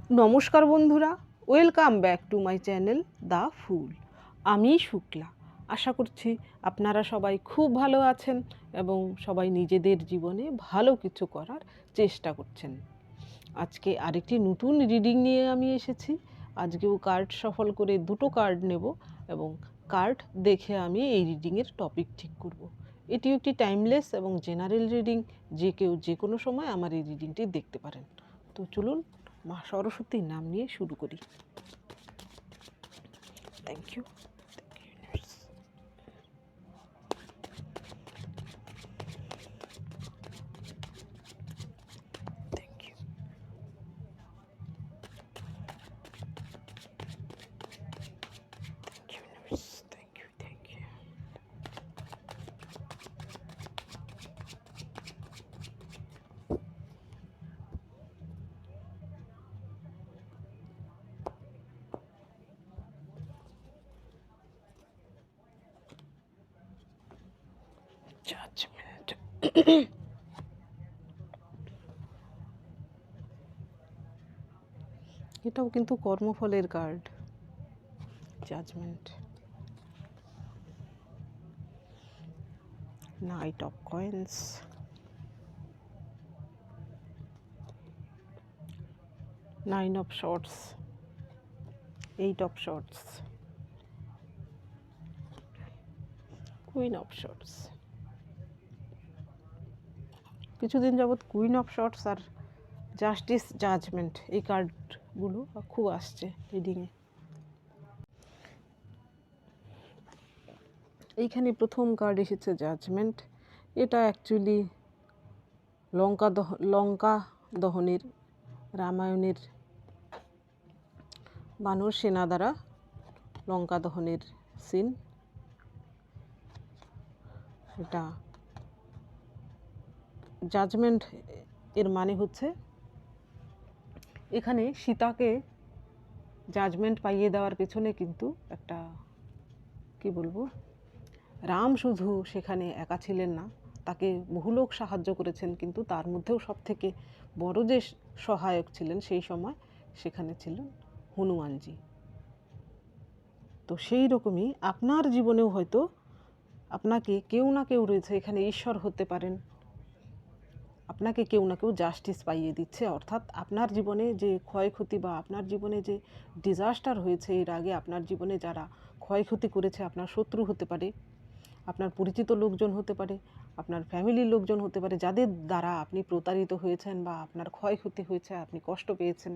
নমস্কার বন্ধুরা, welcome back to my channel the fool. আমি শুক্লা। আশা করছি আপনারা সবাই খুব ভালো আছেন এবং সবাই নিজেদের জীবনে ভালো কিছু করার চেষ্টা করছেন। আজকে আরেকটি নতুন রিডিং নিয়ে আমি এসেছি। আজকেও কার্ড সফল করে দুটো কার্ড নেব এবং কার্ড দেখে আমি এই রিডিংয়ের টপিক ঠিক করব। এটি একটি টাইমলেস এবং জেনারেল রিডিং, যে কেউ যে কোনো সময় আমার এই রিডিংটি দেখতে পারেন। তো চলুন মা সরস্বতীর নাম নিয়ে শুরু করি। Thank you. Thank you. Thank you. Thank you. Judgement. এটাও কিন্তু কর্মফলের card. Judgement. Knight of coins, nine of swords, eight of swords, queen of swords. কিছুদিন যাবৎ কুইন অফ শর্টস আর জাস্টিস, জাজমেন্ট এই কার্ডগুলো খুব আসছে রিডিংয়ে। এইখানে প্রথম কার্ড এসেছে জাজমেন্ট। এটা অ্যাকচুয়ালি লঙ্কা দহনের রামায়ণের বানর সেনা দ্বারা লঙ্কা দহনের সিন। এটা জাজমেন্ট এর মানে হচ্ছে এখানে সীতাকে জাজমেন্ট পাইয়ে দেওয়ার পেছনে কিন্তু একটা কি বলবো, রাম শুধু সেখানে একা ছিলেন না, তাকে বহু লোক সাহায্য করেছেন, কিন্তু তার মধ্যেও সবথেকে বড় যে সহায়ক ছিলেন সেই সময় সেখানে ছিলেন হনুমানজি। তো সেই রকমই আপনার জীবনেও হয়তো আপনাকে কেউ না কেউ রয়েছে, এখানে ঈশ্বর হতে পারেন, আপনাকে কেউ না কেউ জাস্টিস পাইয়ে দিচ্ছে। অর্থাৎ আপনার জীবনে যে ক্ষয়ক্ষতি বা আপনার জীবনে যে ডিজাস্টার হয়েছে এর আগে, আপনার জীবনে যারা ক্ষয়ক্ষতি করেছে, আপনার শত্রু হতে পারে, আপনার পরিচিত লোকজন হতে পারে, আপনার ফ্যামিলির লোকজন হতে পারে, যাদের দ্বারা আপনি প্রতারিত হয়েছেন বা আপনার ক্ষয়ক্ষতি হয়েছে, আপনি কষ্ট পেয়েছেন,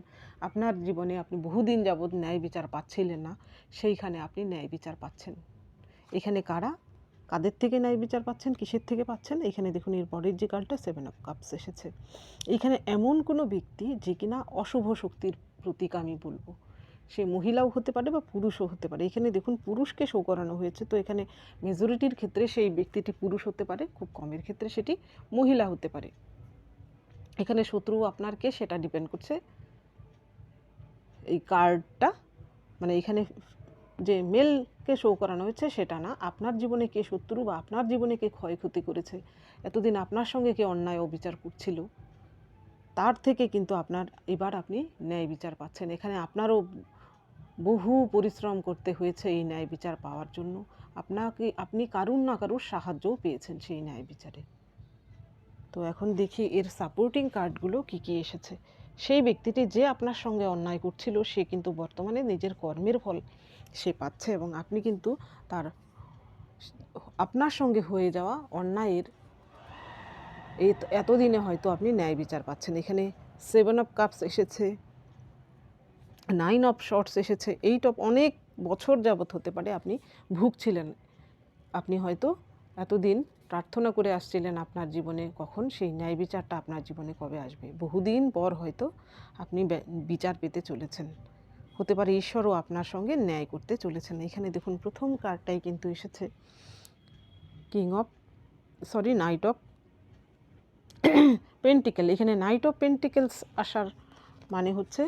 আপনার জীবনে আপনি বহুদিন যাবৎ ন্যায় বিচার পাচ্ছিলেন না, সেইখানে আপনি ন্যায় বিচার পাচ্ছেন। এখানে কাদের থেকে ন্যায় বিচার পাচ্ছেন, কিসের থেকে পাচ্ছেন? এখানে দেখুন এর পরের যে কার্ডটা 7 অফ কাপস এসেছে। এইখানে এমন কোনো ব্যক্তি যে কিনা অশুভ শক্তির প্রতীক আমি বলবো, সে মহিলাও হতে পারে বা পুরুষও হতে পারে। এখানে দেখুন পুরুষকে শো করানো হয়েছে, তো এখানে মেজরিটির ক্ষেত্রে সেই ব্যক্তিটি পুরুষ হতে পারে, খুব কমের ক্ষেত্রে সেটি মহিলা হতে পারে। এখানে শত্রু আপনার কে সেটা ডিপেন্ড করছে এই কার্ডটা, মানে এখানে যে মেলকে শো করানো হয়েছে সেটা না, আপনার জীবনে কে শত্রু বা আপনার জীবনে কে ক্ষয়ক্ষতি করেছে, এতদিন আপনার সঙ্গে কে অন্যায় অবিচার করছিল, তার থেকে কিন্তু এবার আপনি ন্যায় বিচার পাচ্ছেন। এখানে আপনারও বহু পরিশ্রম করতে হয়েছে এই ন্যায় বিচার পাওয়ার জন্য। আপনি কারুর না কারুর সাহায্যও পেয়েছেন সেই ন্যায় বিচারে। তো এখন দেখি এর সাপোর্টিং কার্ডগুলো কি কি এসেছে। সেই ব্যক্তিটি যে আপনার সঙ্গে অন্যায় করছিল সে কিন্তু বর্তমানে নিজের কর্মের ফল সে পাচ্ছে এবং আপনি কিন্তু আপনার সঙ্গে হয়ে যাওয়া অন্যায়ের এতদিনে হয়তো আপনি ন্যায় বিচার পাচ্ছেন। এখানে 7 অফ কাপস এসেছে, 9 অফ শর্টস এসেছে, 8 অফ, অনেক বছর যাবৎ হতে পারে আপনি ভুগছিলেন। আপনি হয়তো এতদিন প্রার্থনা করে আসছিলেন আপনার জীবনে কখন সেই ন্যায় বিচারটা আপনার জীবনে কবে আসবে। বহুদিন পর হয়তো আপনি বিচার পেতে চলেছেন। হতে পারে ঈশ্বরও আপনার সঙ্গে ন্যায় করতে চলেছেন। এখানে দেখুন প্রথম কার্ডটাই কিন্তু এসেছে নাইট অফ পেন্টিকেল। এখানে নাইট অফ পেন্টিকেলস আসার মানে হচ্ছে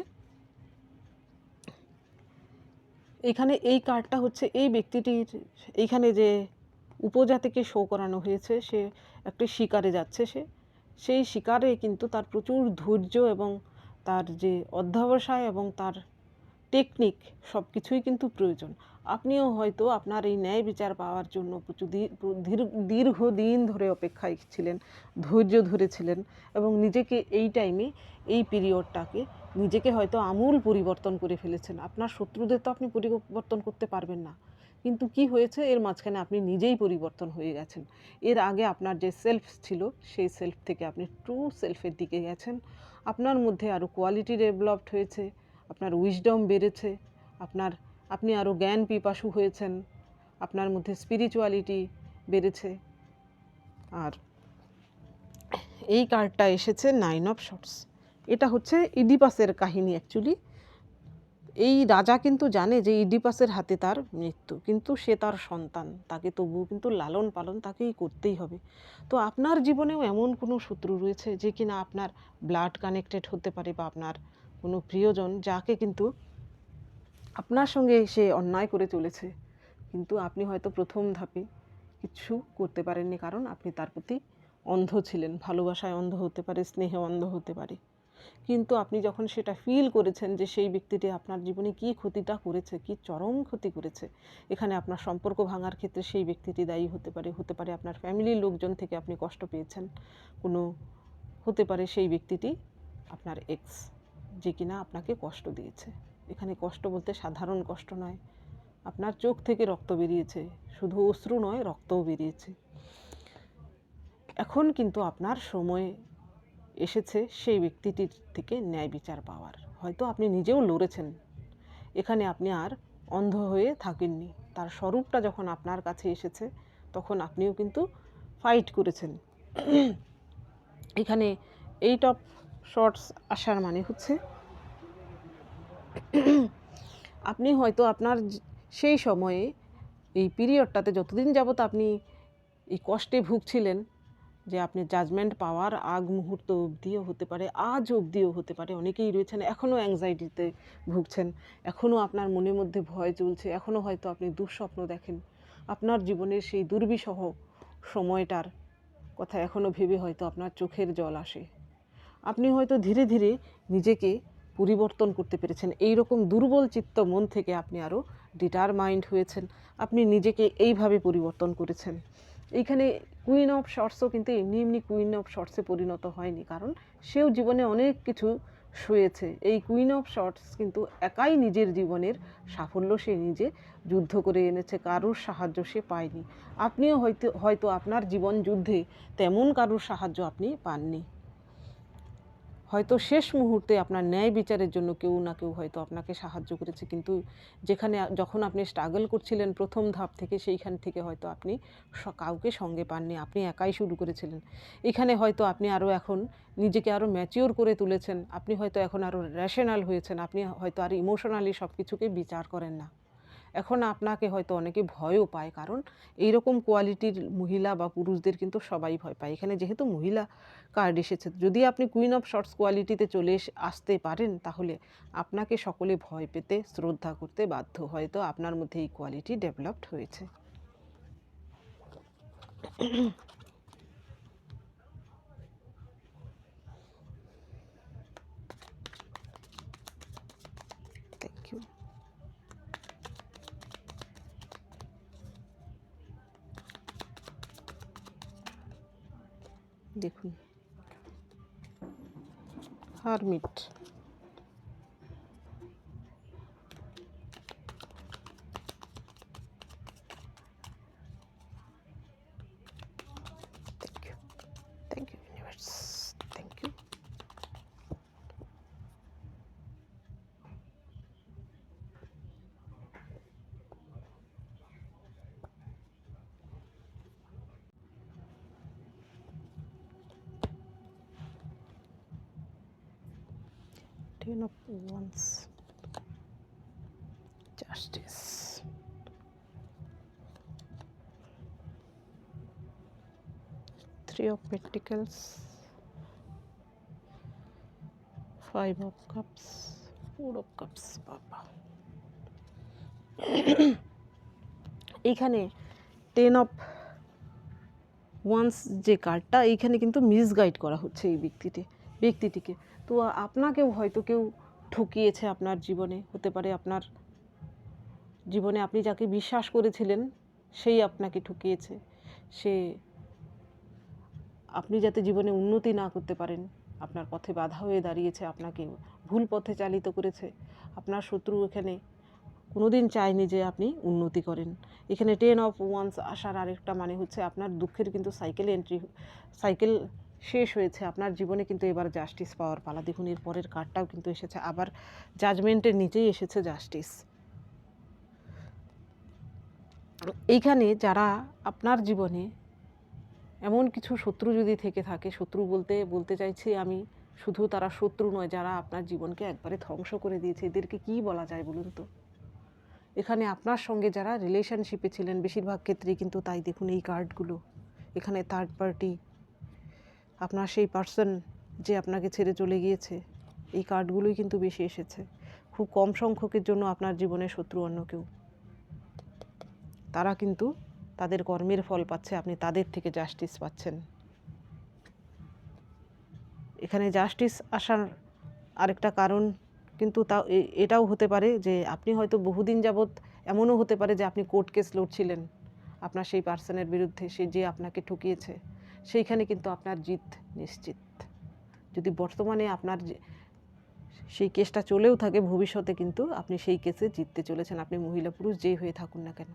এখানে এই কার্ডটা হচ্ছে এই ব্যক্তিটির, এইখানে যে উপজাতিকে শো করানো হয়েছে, সে একটি শিকারে যাচ্ছে, সেই শিকারে কিন্তু তার প্রচুর ধৈর্য এবং তার যে অধ্যবসায় এবং তার টেকনিক সব কিছুই কিন্তু প্রয়োজন। আপনিও হয়তো আপনার এই ন্যায় বিচার পাওয়ার জন্য দীর্ঘদিন ধরে অপেক্ষায় ছিলেন, ধৈর্য ধরেছিলেন এবং নিজেকে এই টাইমে, এই পিরিয়ডটাকে নিজেকে হয়তো আমূল পরিবর্তন করে ফেলেছেন। আপনার শত্রুদের তো আপনি পরিবর্তন করতে পারবেন না, কিন্তু কি হয়েছে এর মাঝখানে আপনি নিজেই পরিবর্তন হয়ে গেছেন। এর আগে আপনার যে সেলফ ছিল সেই সেলফ থেকে আপনি ট্রু সেলফের দিকে গেছেন। আপনার মধ্যে আরও কোয়ালিটি ডেভেলপড হয়েছে, আপনার উইজডম বেড়েছে, আপনি আরও জ্ঞান পিপাসু হয়েছেন, আপনার মধ্যে স্পিরিচুয়ালিটি বেড়েছে। আর এই কার্ডটা এসেছে 9 অফ শর্টস। এটা হচ্ছে ইডিপাসের কাহিনী। অ্যাকচুয়ালি এই রাজা কিন্তু জানে যে ইডিপাসের হাতে তার মৃত্যু, কিন্তু সে তার সন্তান, তাকে তবুও কিন্তু লালন পালন তাকেই করতেই হবে। তো আপনার জীবনেও এমন কোনো শত্রু রয়েছে যে কিনা আপনার ব্লাড কানেক্টেড হতে পারে, বা আপনার কোনো প্রিয়জন যাকে কিন্তু আপনার সঙ্গে সে অন্যায় করে চলেছে, কিন্তু আপনি হয়তো প্রথম ধাপে কিছু করতে পারেননি, কারণ আপনি তার প্রতি অন্ধ ছিলেন। ভালোবাসায় অন্ধ হতে পারে, স্নেহে অন্ধ হতে পারে, কিন্তু আপনি যখন সেটা ফিল করেছেন যে সেই ব্যক্তিটি আপনার জীবনে কী ক্ষতিটা করেছে, কী চরম ক্ষতি করেছে, এখানে আপনার সম্পর্ক ভাঙার ক্ষেত্রে সেই ব্যক্তিটি দায়ী হতে পারে আপনার ফ্যামিলির লোকজন থেকে আপনি কষ্ট পেয়েছেন, হতে পারে সেই ব্যক্তিটি আপনার এক্স, যে কিনা আপনাকে কষ্ট দিয়েছে। এখানে কষ্ট বলতে সাধারণ কষ্ট নয়, আপনার চোখ থেকে রক্ত বেরিয়েছে, শুধু অশ্রু নয়, রক্তও বেরিয়েছে। এখন কিন্তু আপনার সময় এসেছে সেই ব্যক্তিটির থেকে ন্যায় বিচার পাওয়ার। হয়তো আপনি নিজেও লড়েছেন, এখানে আপনি আর অন্ধ হয়ে থাকেননি। তার স্বরূপটা যখন আপনার কাছে এসেছে তখন আপনিও কিন্তু ফাইট করেছেন। এখানে 8 অফ শর্টস আসার মানে হচ্ছে আপনি হয়তো আপনার সেই সময়ে, এই পিরিয়ডটাতে যতদিন যাবত আপনি এই কষ্টে ভুগছিলেন, যে আপনি জাজমেন্ট পাওয়ার আগ মুহূর্ত অবধিও হতে পারে, আজ অবধিও হতে পারে, অনেকেই রয়েছেন এখনও অ্যাংজাইটিতে ভুগছেন, এখনও আপনার মনের মধ্যে ভয় চলছে, এখনও হয়তো আপনি দুঃস্বপ্ন দেখেন, আপনার জীবনের সেই দুর্বিষহ সময়টার কথা এখনও ভেবে হয়তো আপনার চোখের জল আসে। আপনি হয়তো ধীরে ধীরে নিজেকে পরিবর্তন করতে পেরেছেন। এই রকম দুর্বল চিত্ত মন থেকে আপনি আরও ডিটারমাইন্ড হয়েছেন, আপনি নিজেকে এইভাবে পরিবর্তন করেছেন। এইখানে কুইন অফ শর্টসও কিন্তু এমনি এমনি কুইন অফ শর্টসে পরিণত হয়নি, কারণ সেও জীবনে অনেক কিছু সয়েছে। এই কুইন অফ শর্টস কিন্তু একাই নিজের জীবনের সাফল্য সে নিজে যুদ্ধ করে এনেছে, কারোর সাহায্য সে পায়নি। আপনিও হয়তো আপনার জীবন যুদ্ধে তেমন কারোর সাহায্য আপনি পাননি। হয়তো শেষ মুহূর্তে আপনার ন্যায় বিচারের জন্য কেউ না কেউ হয়তো আপনাকে সাহায্য করেছে, কিন্তু যখন আপনি স্ট্রাগল করছিলেন প্রথম ধাপ থেকে, সেইখান থেকে হয়তো আপনি কাউকে সঙ্গে পাননি, আপনি একাই শুরু করেছিলেন। এখানে হয়তো আপনি এখন নিজেকে আরও ম্যাচিওর করে তুলেছেন, আপনি হয়তো এখন আরও র্যাশনাল হয়েছেন, আপনি হয়তো আর ইমোশনালি সব কিছুকে বিচার করেন না। এখন আপনাকে হয়তো অনেকে ভয়ও পায়, কারণ এইরকম কোয়ালিটির মহিলা বা পুরুষদের কিন্তু সবাই ভয় পায়। এখানে যেহেতু মহিলা কার্ড এসেছে, যদি আপনি কুইন অফ শর্টস কোয়ালিটিতে আসতে পারেন, তাহলে আপনাকে সকলে ভয় পেতে, শ্রদ্ধা করতে বাধ্য। হয়তো আপনার মধ্যে এই কোয়ালিটি ডেভেলপড হয়েছে। Thank you. দেখুন, hermit, thank you universe, thank you. Ten of Wands, Justice, Three of Pentacles, Five of Cups, Four of Cups। বাবা, এইখানে 10 অফ ওয়ান্স যে কার্ডটা, এইখানে কিন্তু মিসগাইড করা হচ্ছে এই ব্যক্তিটিকে। তো আপনাকেও হয়তো কেউ ঠকিয়েছে আপনার জীবনে, হতে পারে আপনার জীবনে আপনি যাকে বিশ্বাস করেছিলেন সেই আপনাকে ঠকিয়েছে। সে আপনি যাতে জীবনে উন্নতি না করতে পারেন, আপনার পথে বাধা হয়ে দাঁড়িয়েছে, আপনাকে ভুল পথে চালিত করেছে। আপনার শত্রু এখানে কোনোদিন চায়নি যে আপনি উন্নতি করেন। এখানে 10 অফ ওয়ান্স আসার আরেকটা মানে হচ্ছে আপনার দুঃখের কিন্তু সাইকেল শেষ হয়েছে। আপনার জীবনে কিন্তু এবার জাস্টিস পাওয়ার পালা। দেখুন এর পরের কার্ডটাও কিন্তু এসেছে, আবার জাজমেন্টের নিচেই এসেছে জাস্টিস। এইখানে যারা আপনার জীবনে এমন কিছু শত্রু যদি থেকে থাকে, শত্রু বলতে চাইছি আমি শুধু তারা শত্রু নয়, যারা আপনার জীবনকে একবারে ধ্বংস করে দিয়েছে, এদেরকে কি বলা যায় বলুন তো? এখানে আপনার সঙ্গে যারা রিলেশনশিপে ছিলেন, বেশিরভাগ ক্ষেত্রেই কিন্তু তাই। দেখুন এই কার্ডগুলো, এখানে থার্ড পার্টি, আপনার সেই পার্সন যে আপনাকে ছেড়ে চলে গিয়েছে, এই কার্ডগুলোই কিন্তু বেশি এসেছে। খুব কম সংখ্যকের জন্য আপনার জীবনে শত্রু অন্য কেউ, তারা কিন্তু তাদের কর্মের ফল পাচ্ছে, আপনি তাদের থেকে জাস্টিস পাচ্ছেন। এখানে জাস্টিস আসার আরেকটা কারণ কিন্তু এটাও হতে পারে যে আপনি হয়তো বহুদিন যাবৎ, এমনও হতে পারে যে আপনি কোর্ট কেস লড়ছিলেন আপনার সেই পার্সনের বিরুদ্ধে, সে যে আপনাকে ঠকিয়েছে, সেইখানে কিন্তু আপনার জিত নিশ্চিত। যদি বর্তমানে আপনার সেই কেসটা চলেও থাকে, ভবিষ্যতে কিন্তু আপনি সেই কেসে জিততে চলেছেন, আপনি মহিলা পুরুষ যেই হয়ে থাকুন না কেন।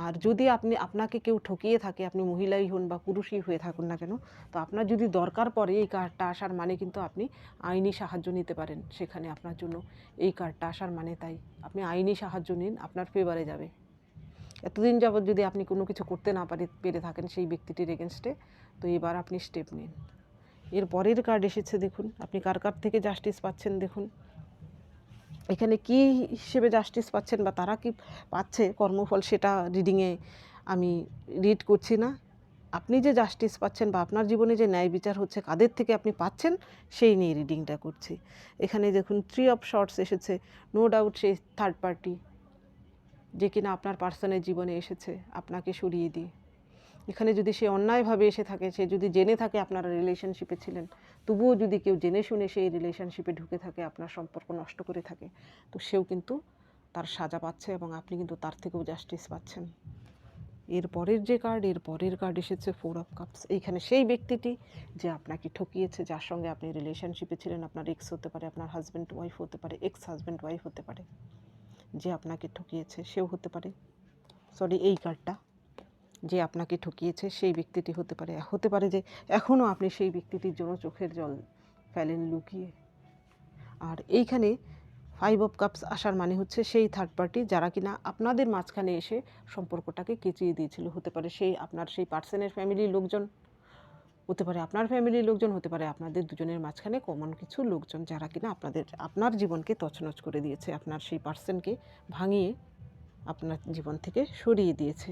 আর যদি আপনাকে কেউ ঠকিয়ে থাকে, আপনি মহিলাই হন বা পুরুষই হয়ে থাকুন না কেন, তো আপনার যদি দরকার পড়ে এই কার্ডটা আসার মানে কিন্তু আপনি আইনি সাহায্য নিতে পারেন। সেখানে আপনার জন্য এই কার্ডটা আসার মানে তাই, আপনি আইনি সাহায্য নিন, আপনার ফেভারে যাবে। এতদিন যাবৎ যদি আপনি কোনো কিছু করতে না পেরে থাকেন সেই ব্যক্তিটির এগেনস্টে, তো এবার আপনি স্টেপ নিন। এর পরের কার্ড এসেছে, দেখুন আপনি কার থেকে জাস্টিস পাচ্ছেন। দেখুন এখানে কি হিসেবে জাস্টিস পাচ্ছেন বা তারা কি পাচ্ছে কর্মফল, সেটা রিডিংয়ে আমি রিড করছি না। আপনি যে জাস্টিস পাচ্ছেন বা আপনার জীবনে যে ন্যায় বিচার হচ্ছে, কাদের থেকে আপনি পাচ্ছেন সেই নিয়ে রিডিংটা করছি। এখানে দেখুন 3 অফ শর্টস এসেছে। নো ডাউট সেই থার্ড পার্টি যে কিনা আপনার পার্সনের জীবনে এসেছে আপনাকে সরিয়ে দিয়ে। এখানে যদি সে অন্যায়ভাবে এসে থাকে, সে যদি জেনে থাকে আপনারা রিলেশনশিপে ছিলেন, তবুও যদি কেউ জেনে শুনে সেই রিলেশনশিপে ঢুকে থাকে, আপনার সম্পর্ক নষ্ট করে থাকে, তো সেও কিন্তু তার সাজা পাচ্ছে এবং আপনি কিন্তু তার থেকেও জাস্টিস পাচ্ছেন। এর পরের কার্ড এসেছে 4 অফ কাপস। এইখানে সেই ব্যক্তিটি যে আপনাকে ঠকিয়েছে, যার সঙ্গে আপনি রিলেশনশিপে ছিলেন, আপনার এক্স হতে পারে, আপনার হাজব্যান্ড ওয়াইফ হতে পারে, এক্স হাজব্যান্ড ওয়াইফ হতে পারে, যে আপনাকে ঠকিয়েছে সেও হতে পারে। এই কার্ডটা যে আপনাকে ঠকিয়েছে সেই ব্যক্তিটি হতে পারে যে এখনও আপনি সেই ব্যক্তিটির জন্য চোখের জল ফেলেন লুকিয়ে। আর এইখানে 5 অফ কাপস আসার মানে হচ্ছে সেই থার্ড পার্টি যারা কিনা আপনাদের মাঝখানে এসে সম্পর্কটাকে কেচিয়ে দিয়েছিল। হতে পারে আপনার সেই পার্সনের ফ্যামিলির লোকজন, হতে পারে আপনার ফ্যামিলির লোকজন, হতে পারে আপনাদের দুজনের মাঝখানে কমন কিছু লোকজন, যারা কিনা আপনার জীবনকে তছনছ করে দিয়েছে, আপনার সেই পার্সনকে ভাঙিয়ে আপনার জীবন থেকে সরিয়ে দিয়েছে।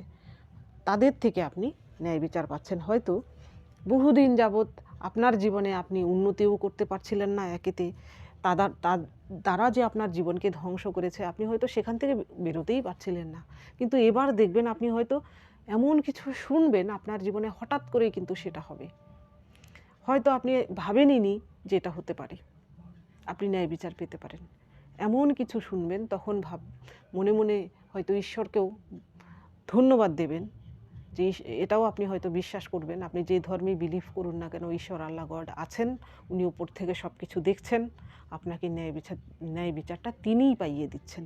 তাদের থেকে আপনি ন্যায় বিচার পাচ্ছেন। হয়তো বহুদিন যাবৎ আপনার জীবনে আপনি উন্নতিও করতে পারছিলেন না, একেতে তারা যে আপনার জীবনকে ধ্বংস করেছে, আপনি হয়তো সেখান থেকে বেরোতেই পারছিলেন না। কিন্তু এবার দেখবেন আপনি হয়তো এমন কিছু শুনবেন আপনার জীবনে, হঠাৎ করেই কিন্তু সেটা হবে। হয়তো আপনি ভাবেনইনি যে এটা হতে পারে, আপনি ন্যায় বিচার পেতে পারেন। এমন কিছু শুনবেন, তখন মনে মনে হয়তো ঈশ্বরকেও ধন্যবাদ দেবেন, যে এটাও আপনি হয়তো বিশ্বাস করবেন। আপনি যে ধর্মে বিলিভ করুন না কেন, ঈশ্বর আল্লাহ গড আছেন, উনি উপর থেকে সব কিছু দেখছেন, আপনাকে ন্যায় বিচারটা তিনিই পাইয়ে দিচ্ছেন।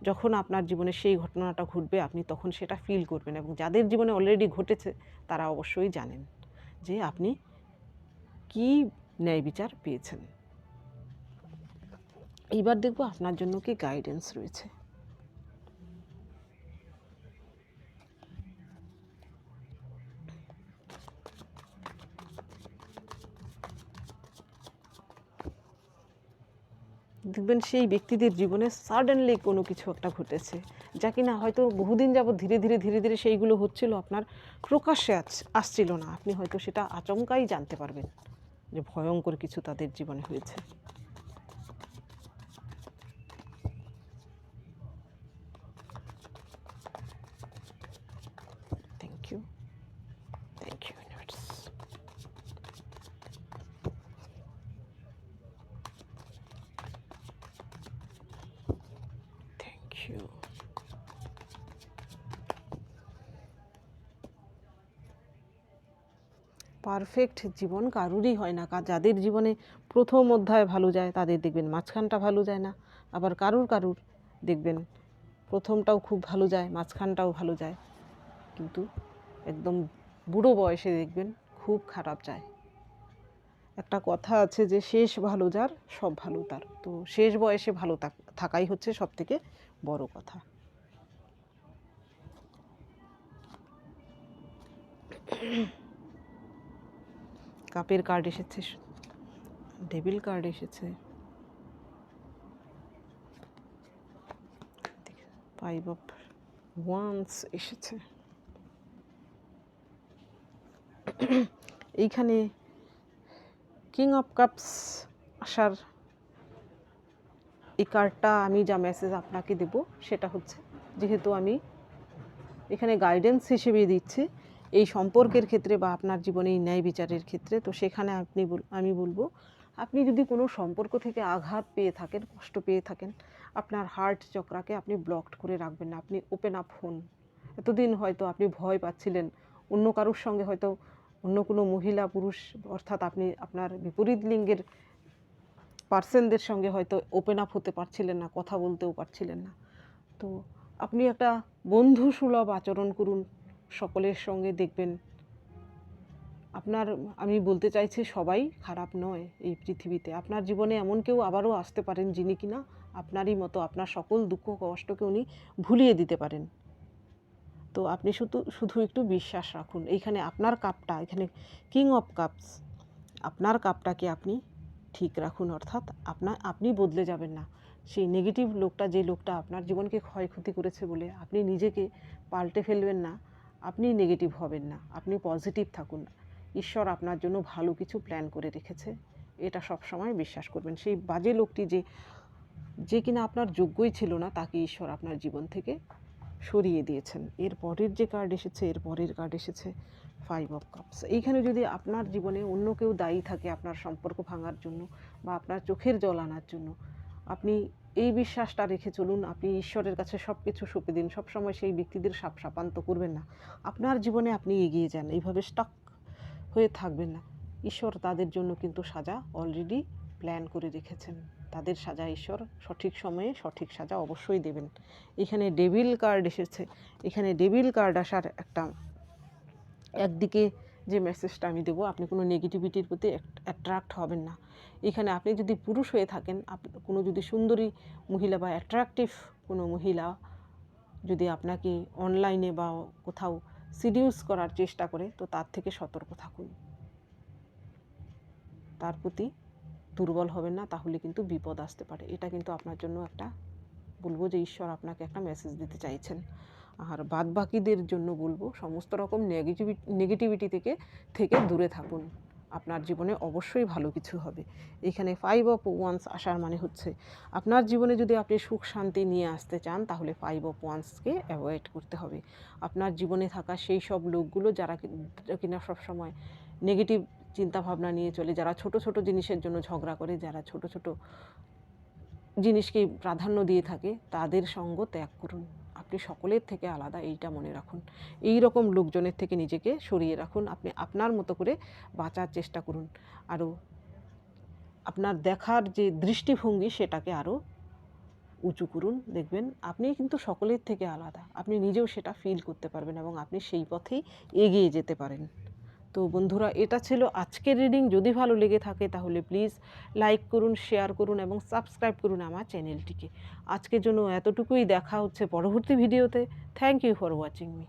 যখন আপনার জীবনে সেই ঘটনাটা ঘটবে, আপনি তখন সেটা ফিল করবেন, এবং যাদের জীবনে অলরেডি ঘটেছে তারা অবশ্যই জানেন যে আপনি কি ন্যায় বিচার পেয়েছেন। এইবার দেখব আপনার জন্য কি গাইডেন্স রয়েছে। দেখবেন সেই ব্যক্তিদের জীবনে সাডেনলি কোনো কিছু একটা ঘটেছে, যা কিনা হয়তো বহুদিন যাবৎ ধীরে ধীরে সেইগুলো হচ্ছিল, আপনার প্রকাশ্যে আসছিল না। আপনি হয়তো সেটা আচমকাই জানতে পারবেন যে ভয়ঙ্কর কিছু তাদের জীবনে হয়েছে। Thank you, universe. পারফেক্ট জীবন কারুরই হয় না। যাদের জীবনে প্রথম অধ্যায় ভালো যায় তাদের দেখবেন মাঝখানটা ভালো যায় না, আবার কারুর দেখবেন প্রথমটাও খুব ভালো যায়, মাঝখানটাও ভালো যায়, কিন্তু একদম বুড়ো বয়সে দেখবেন খুব খারাপ যায়। একটা কথা আছে যে শেষ ভালো যার সব ভালো তার। তো শেষ বয়সে ভালো থাকাই হচ্ছে সব থেকে বড় কথা। কাপের কার্ড এসেছে, ডেভিল কার্ড এসেছে, 5 অফ ওয়ান্স এসেছে। এইখানে কিং অফ কাপস আসার এই কার্ডটা আমি যা মেসেজ আপনাকে দেব সেটা হচ্ছে, যেহেতু আমি এখানে গাইডেন্স হিসেবে দিচ্ছি এই সম্পর্কের ক্ষেত্রে বা আপনার জীবনে এই ন্যায় বিচারের ক্ষেত্রে, তো সেখানে আমি বলবো আপনি যদি কোনো সম্পর্ক থেকে আঘাত পেয়ে থাকেন, কষ্ট পেয়ে থাকেন, আপনার হার্ট চক্রাকে আপনি ব্লকড করে রাখবেন না, আপনি ওপেন আপ হন। এতদিন হয়তো আপনি ভয় পাচ্ছিলেন, অন্য কারোর সঙ্গে হয়তো অন্য কোনো মহিলা পুরুষ অর্থাৎ আপনি আপনার বিপরীত লিঙ্গের পার্সনদের সঙ্গে হয়তো ওপেন আপ হতে পারছিলেন না, কথা বলতেও পারছিলেন না। তো আপনি একটা বন্ধুসুলভ আচরণ করুন সকলের সঙ্গে, দেখবেন আমি বলতে চাইছি সবাই খারাপ নয় এই পৃথিবীতে। আপনার জীবনে এমন কেউ আবারও আসতে পারেন যিনি কিনা আপনারই মতো আপনার সকল দুঃখ কষ্টকে উনি ভুলিয়ে দিতে পারেন। তো আপনি শুধু একটু বিশ্বাস রাখুন। এইখানে আপনার কাপটা, এখানে কিং অফ কাপস, আপনার কাপটাকে আপনি ঠিক রাখুন, অর্থাৎ আপনি বদলে যাবেন না। সেই নেগেটিভ লোকটা, যে লোকটা আপনার জীবনকে ক্ষয়ক্ষতি করেছে বলে আপনি নিজেকে পাল্টে ফেলবেন না, আপনি নেগেটিভ হবেন না, আপনি পজিটিভ থাকুন। ঈশ্বর আপনার জন্য ভালো কিছু প্ল্যান করে রেখেছে, এটা সব সময় বিশ্বাস করবেন। সেই বাজে লোকটি যে কিনা আপনার যোগ্যই ছিল না, তাকে ঈশ্বর আপনার জীবন থেকে সরিয়ে দিয়েছেন। এর পরের যে কার্ড এসেছে, এর পরের কার্ড এসেছে 5 অফ কাপস। এইখানে যদি আপনার জীবনে অন্য কেউ দায়ী থাকে আপনার সম্পর্ক ভাঙার জন্য বা আপনার চোখের জল আনার জন্য, আপনি এই বিশ্বাসটা রেখে চলুন, আপনি ঈশ্বরের কাছে সব কিছু সঁপে দিন। সবসময় সেই ব্যক্তিদের শাপান্ত করবেন না, আপনার জীবনে আপনি এগিয়ে যান, এইভাবে স্টাক হয়ে থাকবেন না। ঈশ্বর তাদের জন্য কিন্তু সাজা অলরেডি প্ল্যান করে রেখেছেন, তাদের সাজা ঈশ্বর সঠিক সময়ে সঠিক সাজা অবশ্যই দেবেন। এখানে ডেভিল কার্ড এসেছে। এখানে ডেভিল কার্ড আসার একদিকে যে মেসেজটা আমি দেবো, আপনি কোনো নেগেটিভিটির প্রতি অ্যাট্রাক্ট হবেন না। এখানে আপনি যদি পুরুষ হয়ে থাকেন, কোনো যদি সুন্দরী মহিলা বা অ্যাট্রাকটিভ কোনো মহিলা যদি আপনাকে অনলাইনে বা কোথাও সিডিউস করার চেষ্টা করে, তো তার থেকে সতর্ক থাকুন, তার প্রতি দুর্বল হবেন না, তাহলে কিন্তু বিপদ আসতে পারে। এটা কিন্তু আপনার জন্য বলবো যে ঈশ্বর আপনাকে একটা মেসেজ দিতে চাইছেন। আর বাদবাকিদের জন্য বলবো সমস্ত রকম নেগেটিভিটি থেকে দূরে থাকুন, আপনার জীবনে অবশ্যই ভালো কিছু হবে। এখানে 5 অফ ওয়ান্স আসার মানে হচ্ছে আপনার জীবনে যদি আপনি সুখ শান্তি নিয়ে আসতে চান, তাহলে 5 অফ ওয়ান্সকে অ্যাভয়েড করতে হবে। আপনার জীবনে থাকা সেই সব লোকগুলো যারা কিনা সবসময় নেগেটিভ চিন্তাভাবনা নিয়ে চলে, যারা ছোট ছোট জিনিসের জন্য ঝগড়া করে, যারা ছোট ছোট জিনিসকে প্রাধান্য দিয়ে থাকে, তাদের সঙ্গ ত্যাগ করুন। আপনি সকলের থেকে আলাদা, এইটা মনে রাখুন। এই রকম লোকজনের থেকে নিজেকে সরিয়ে রাখুন, আপনি আপনার মতো করে বাঁচার চেষ্টা করুন। আরও আপনার দেখার যে দৃষ্টিভঙ্গি সেটাকে আরও উঁচু করুন, দেখবেন আপনি কিন্তু সকলের থেকে আলাদা, আপনি নিজেও সেটা ফিল করতে পারবেন এবং আপনি সেই পথেই এগিয়ে যেতে পারেন। তো বন্ধুরা, এটা ছিল আজকের রিডিং। যদি ভালো লেগে থাকে তাহলে প্লিজ লাইক করুন, শেয়ার করুন এবং সাবস্ক্রাইব করুন আমার চ্যানেলটিকে। আজকের জন্য এতটুকুই, দেখা হচ্ছে পরবর্তী ভিডিওতে। Thank you for watching me.